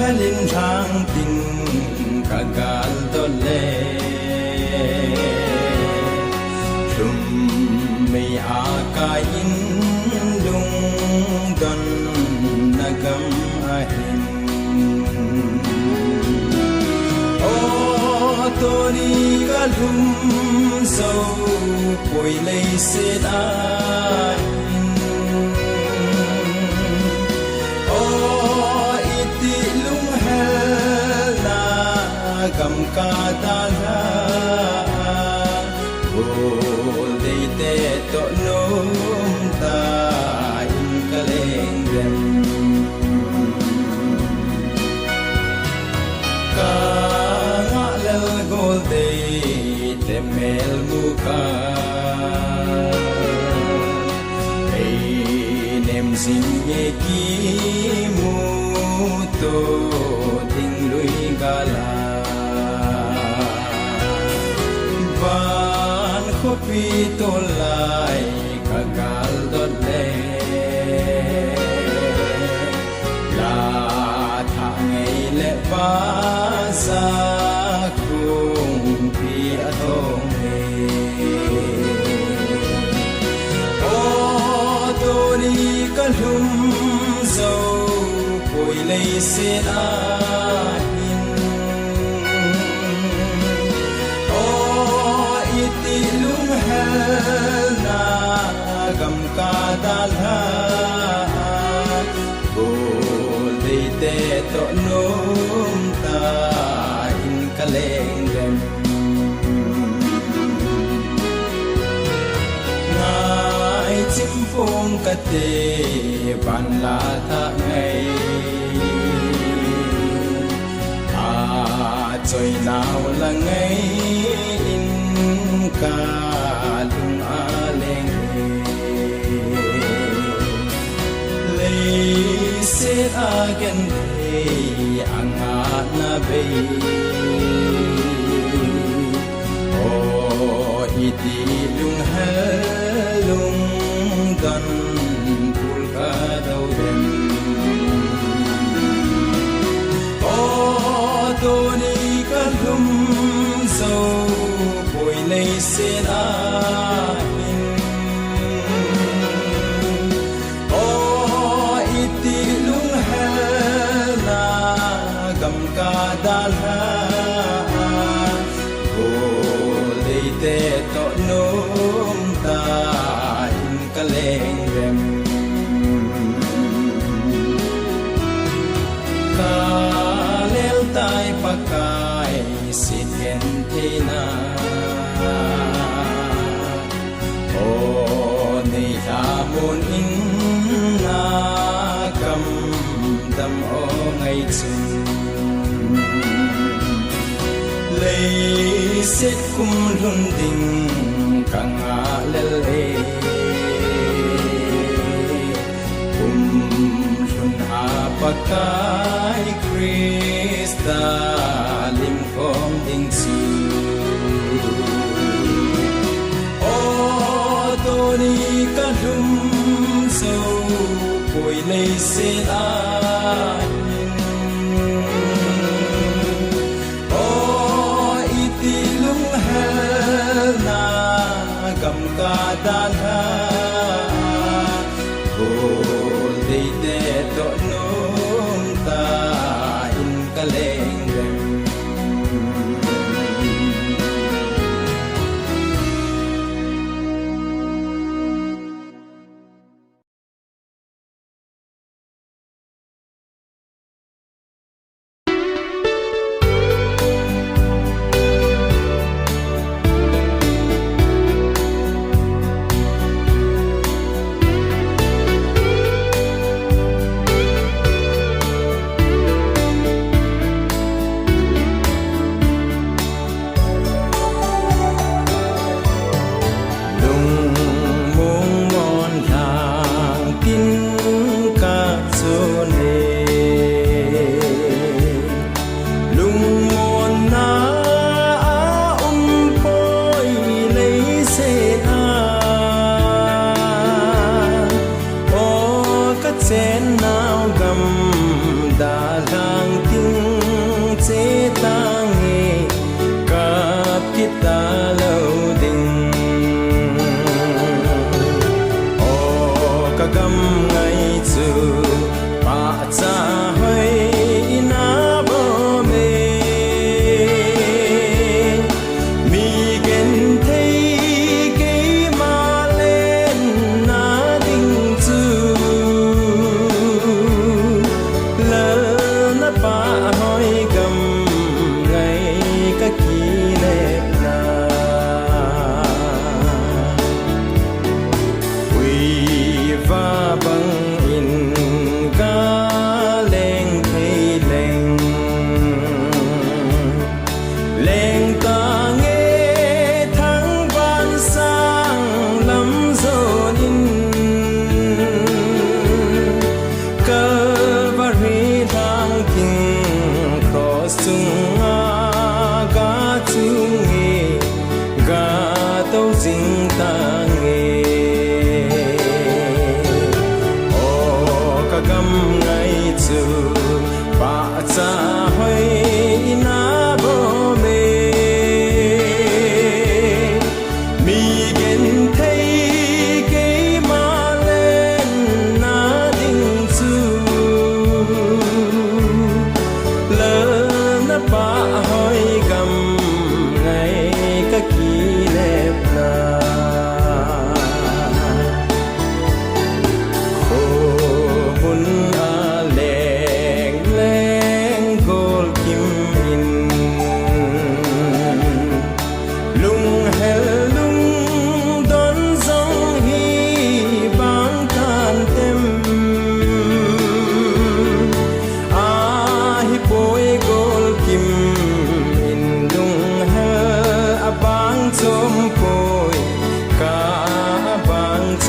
halin thang ting kagal dole lum mi akain lung don nagam ahin o tori galum so poi lei se ai cầm ca ta ra vô đi tê tội nôm ta in ca lên đêm ca ngã lel gol de te mel muka ei nem sin ye ki mu to ting lui gala kopi tolai kagal dole la thangai le pa sa kung pi atong he o tori kalhum zo poi lei se a gam ka dalha bol de te to nom ta in kaleng dem ngai chim phong ka te ban la tha ngai a choi nào là ngai in ka lung a leng se again anga na be o iti lung halung gan pul ka dau dem o to ni ka lum so poi nei se a dalha bol de te to nom ta in kaleng dem ka lel tai pakai siten thina o nei ta mon in na kam dam o ngai chu lei set kum lun ding kanga lele kum lun apakai krista lim kom ding si o tori ka lum so poi lei se ai gam ka dalha bol de te to nom ta in kaleng dem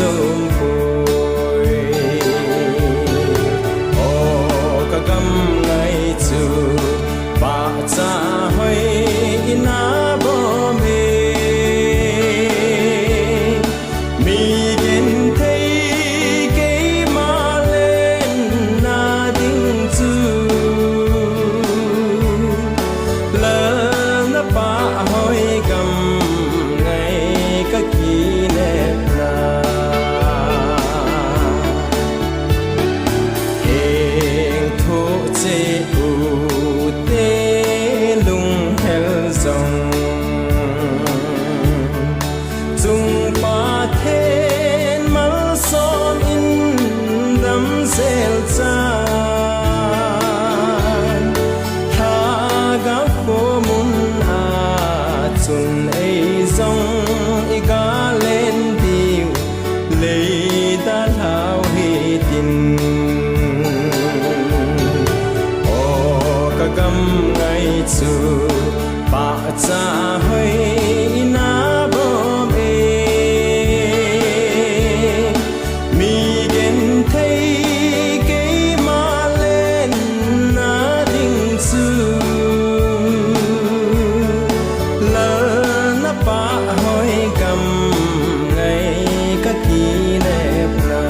sum pui o ka gam ngai chu ba cha hoi ina bo me mi gen thei ke ma len na ding chu la na pa hoi gam ngai ka ki ne na eng tho che u te lung hel zong chung pa then mal son in dam sel chan tha ga ko mun a chun ei zong i ga len diu le da thao hi tin o ka gam ngai chu ba cha hoi na bo me mi gen thei ke ma len na ding chu la na pa hoi gam ngai ka ki ne pra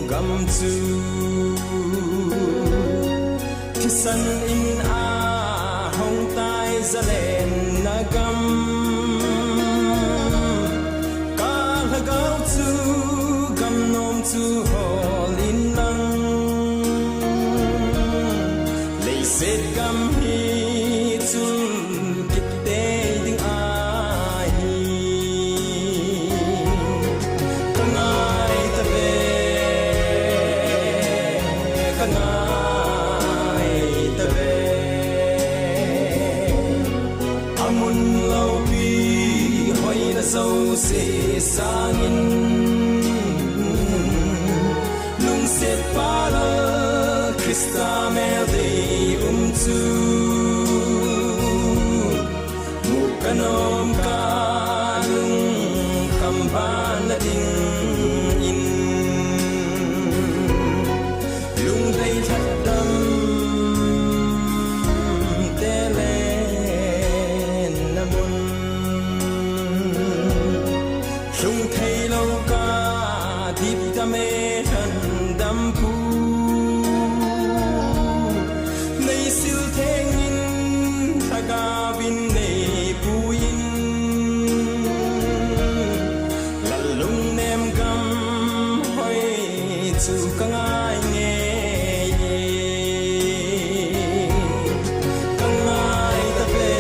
Come to sân in a hồng tai ra lên na gam ca la gao chu gam nom chu hol in lang lei set gam hi chu kit te ding a hi kangai ta ve kangai ta ve amun lau pi hoi na so se sangin lung set para Krista mel dei chu mukanom ka lung kamban na ding in lung dei that dam telen namun lung thei lo ka dip ta me han dam pu nei sil theng in thaga bin nei puin la lung nem gam hoi chu kangai nge kangai ta ve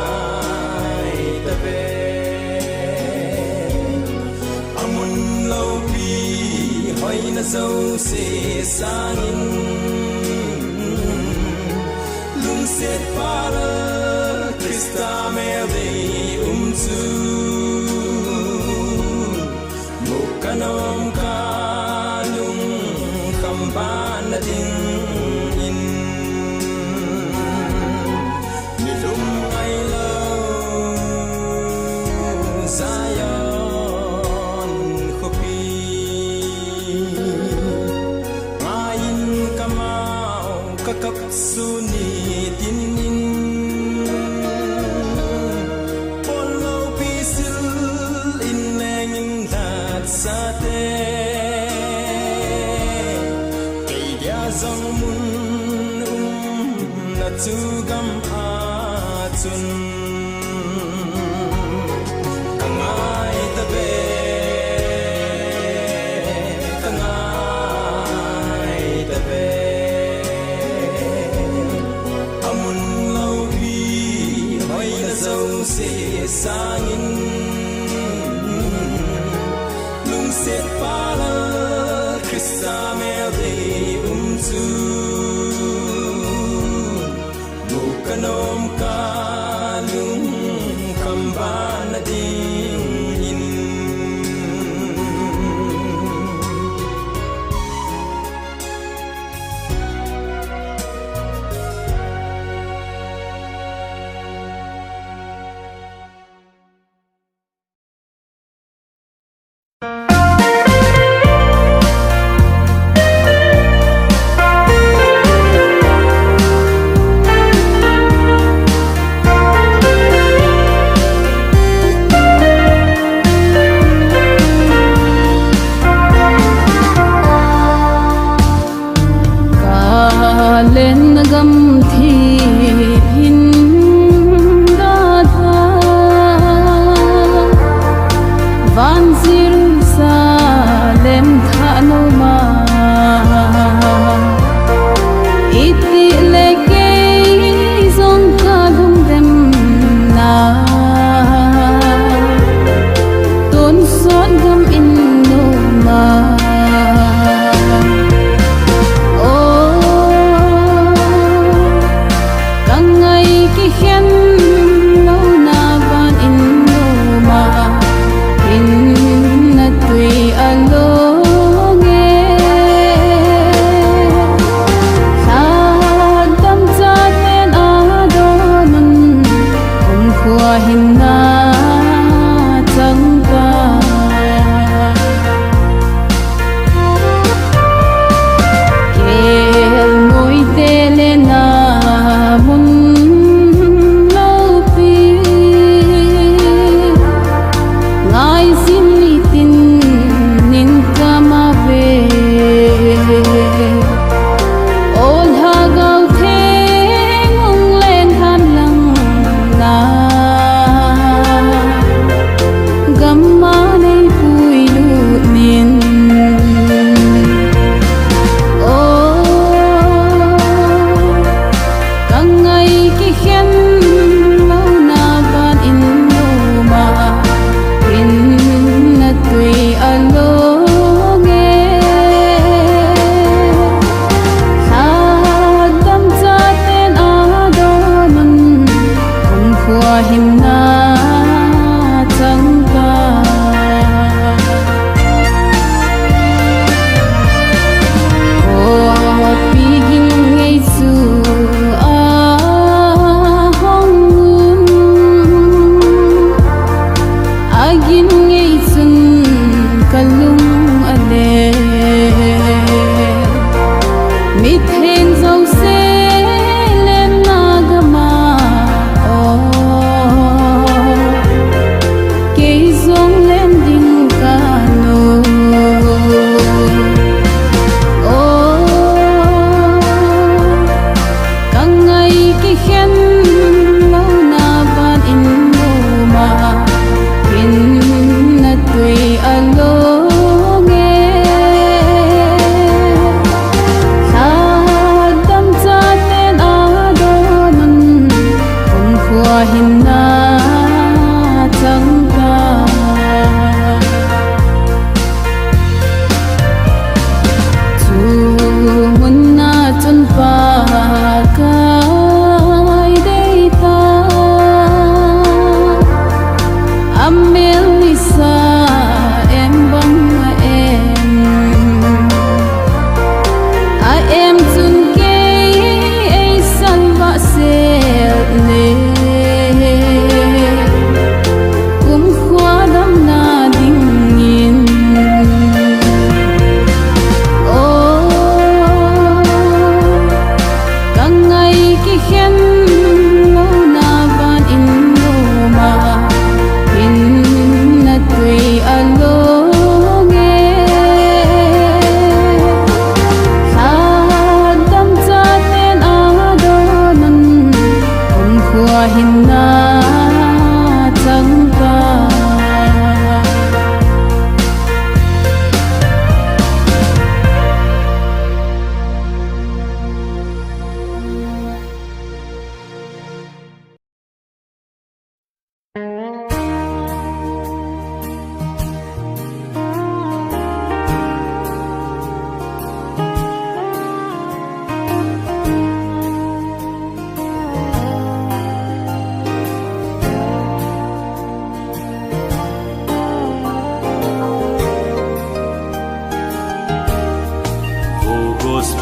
kangai ta ve amun lo pi hoi na zo se sangin lung set para Krista mel dei chu mukanom ka lung kamban na ding in ni lung ai lo Zion khopi main kamau kakak suni tin in polo pisil in lengin lat sa te kay dia zong mun na chu gam a chun kangai ta ve kangai ta ve amun lo pi hoi na zo se sangin lung set para Krista mel dei chu mukanom ka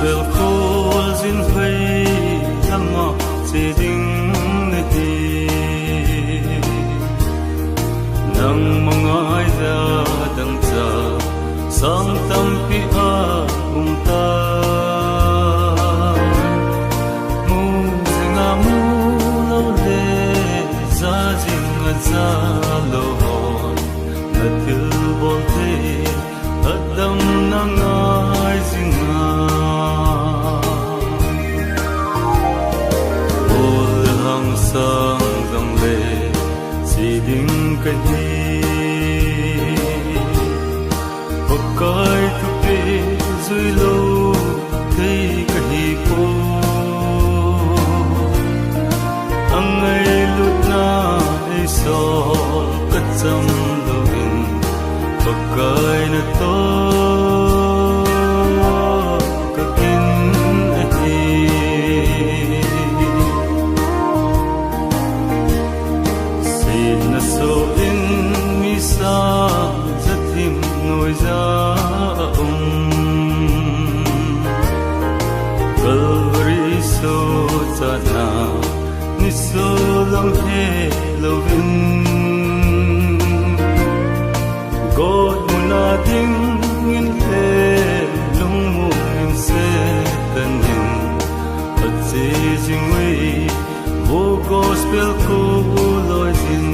gospel call zin hui lama che ding ne hi nang mangai da dang cha sang tam pi a ta mu singa mu lo le za jing za lo hon na til bol te adam nang ai singa ol hang sang dang le si ding ka hi kai tu pe zui lo thei ka hi ko angai lut na ei so ka cham lo in pakai na to ka kin a hi sin na so in mi sa zathim noi za Calvary so chana ni so lam he lovin God muna ding in he lung mu in se tanin at si jing wei wo gospel ko loi jin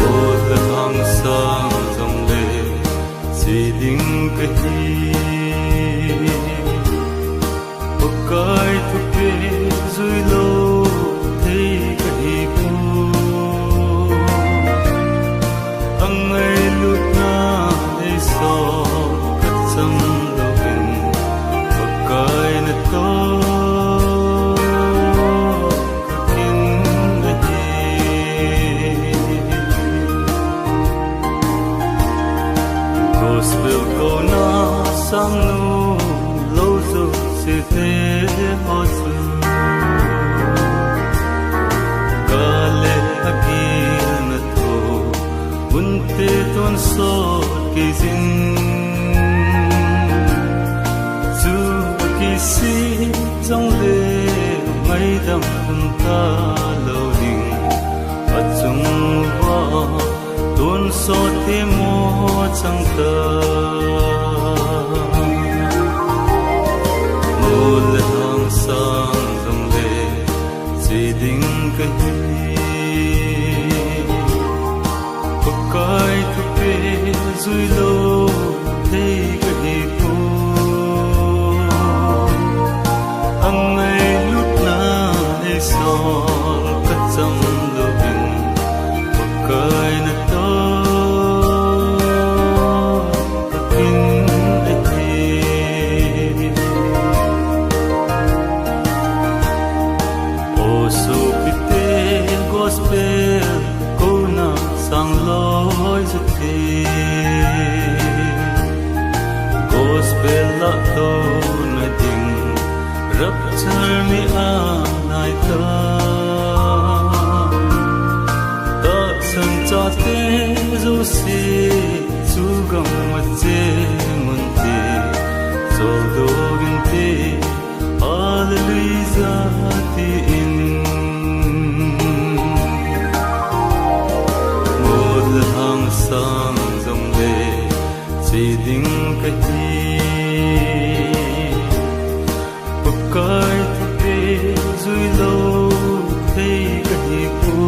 wo the hang sang dong le si ding ka hi kai tu pe zui lo thei ka hi ko angai lut na ei so ka cham lo in kai na to ka kin na hi gospel ko na sang nu lo zo se te ho su kale agil na to unte ton so ki zin zu ki si trong le mai dam kun ta lo ding at chung wa ton so te mo chang ta ol hang sang dong le si ding ka hi pakai tu pe zui lo thei ka hi ko angai lut na ei so ka cham lo in pakai na to ka kin a hi so pite gospel ko na sang loi zu te gospel la to na ding rapture mi a nai ta ta san cha te zo si zu gam ma che mun te so do gin te hallelujah ti in mod hang sang dong le si ding ka hi pakai tu pe zui lo thei ka hi ko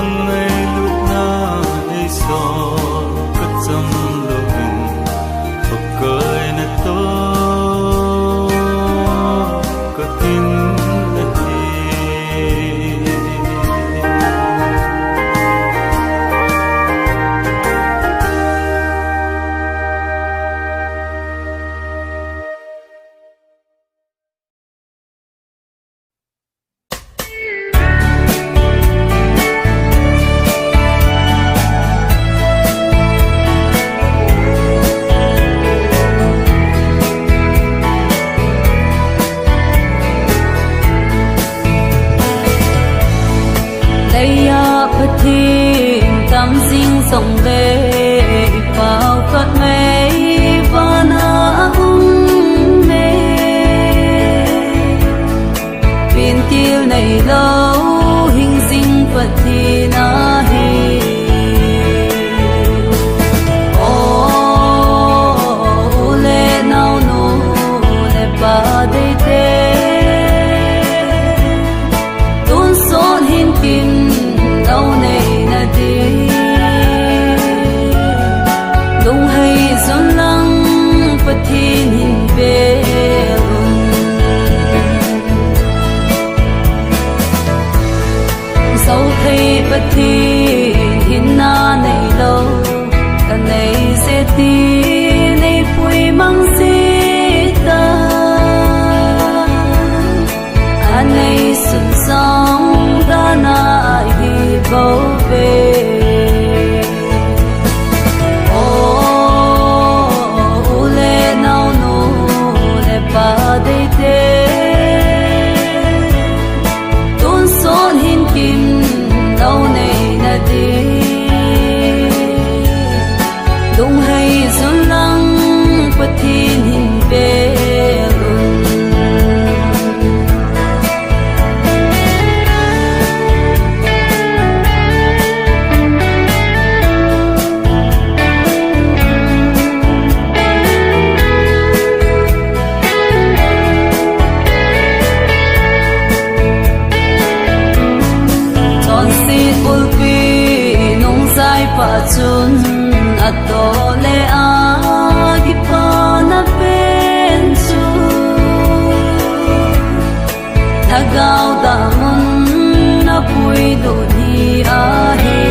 angai lut na ei so ka cham lo in pakai na to ka kin na hi Tây ya phật thiên tam sinh sông về ti nei pui mang sita anei sun song dana hi bo ve o ule nau no le pa de te tun son hin kim nau nei na di dung hay sun lang pathin hin be pa chun atole a gi pa na pen chu thagau da mun na pui do ni a he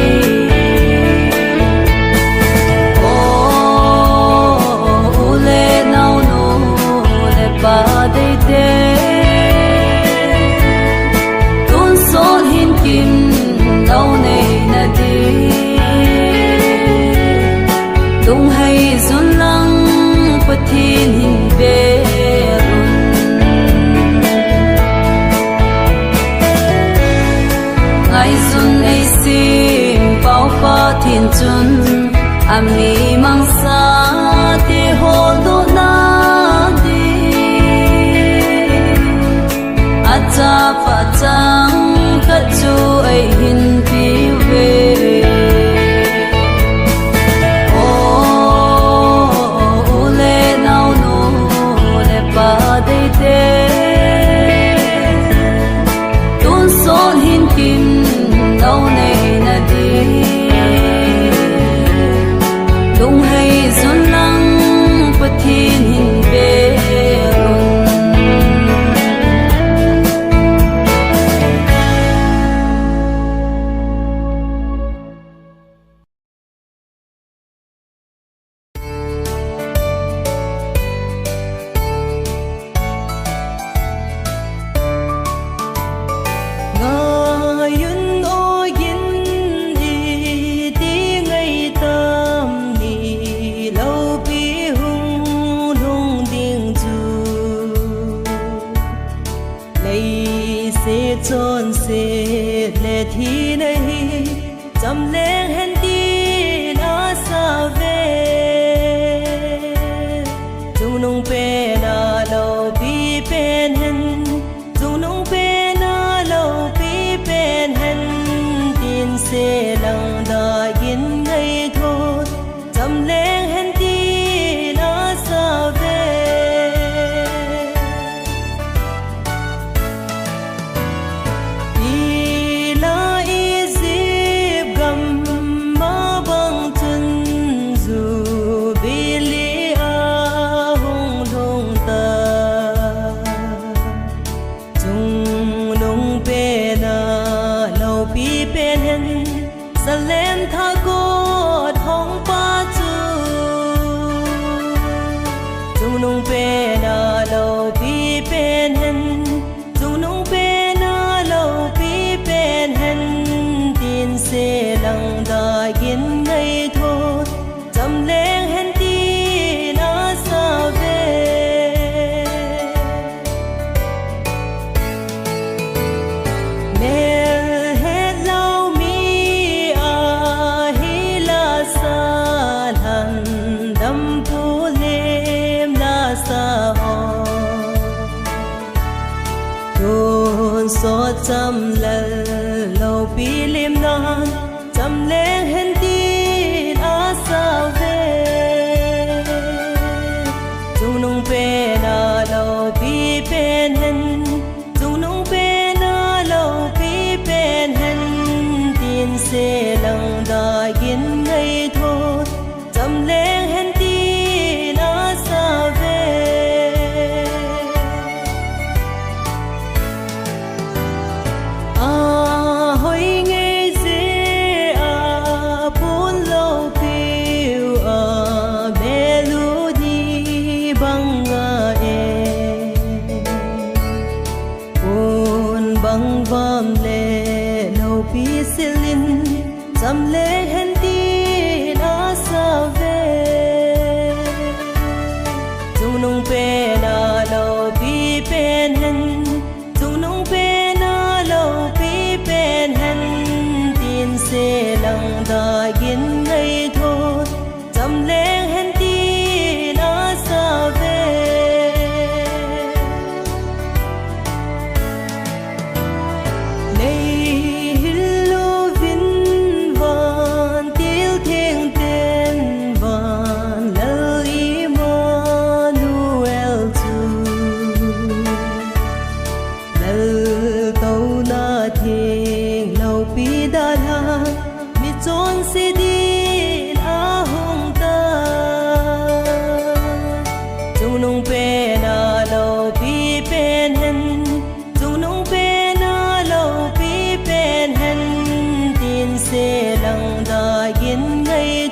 o ule nau no le pa de te tun son hin kim nau nei na di dung hay sun lang pathin hin be ngai sun ei sim pau pa thin chun ami mang sa ti ho do na di acha pa chang ka chu ei hin pi ve tun son hin kim nau nei na di dung hay sun lang pathin hin be chôn se le thi nahi cham leng hen ti na sa ve chung nong pe na lo pi pen hen chung nong pe na lo pi pen hen tin se lang da yin ngai tho cham leng hen ti na sa ve lên tha cốt hong pa chu chung nung pe na lo pi pen hen chung nung pe na lo pi pen hen tin se lang da yin ngai tho cham leng hen ti na sa ve so cham lal lo pi lim non cham leng hen tin a sa ve chung nung pe na lo pi pen hen chung nung pe na lo pi pen hen tin se lang da yin ngai tho cham leng hen tin a sa ve dầm lê hẹn tin á sao về dù nông bê na lâu bi bên hẹn dù nông bê na lâu bi bên hẹn tin sẽ lặng đã yên ngày thôi dầm lê hẹn tin á sao về chốn sẽ đi á hồng ta dù nông bê na lâu bi bên hẹn dù nông bê na lâu bi bên hẹn tin sẽ lặng đã yên ngày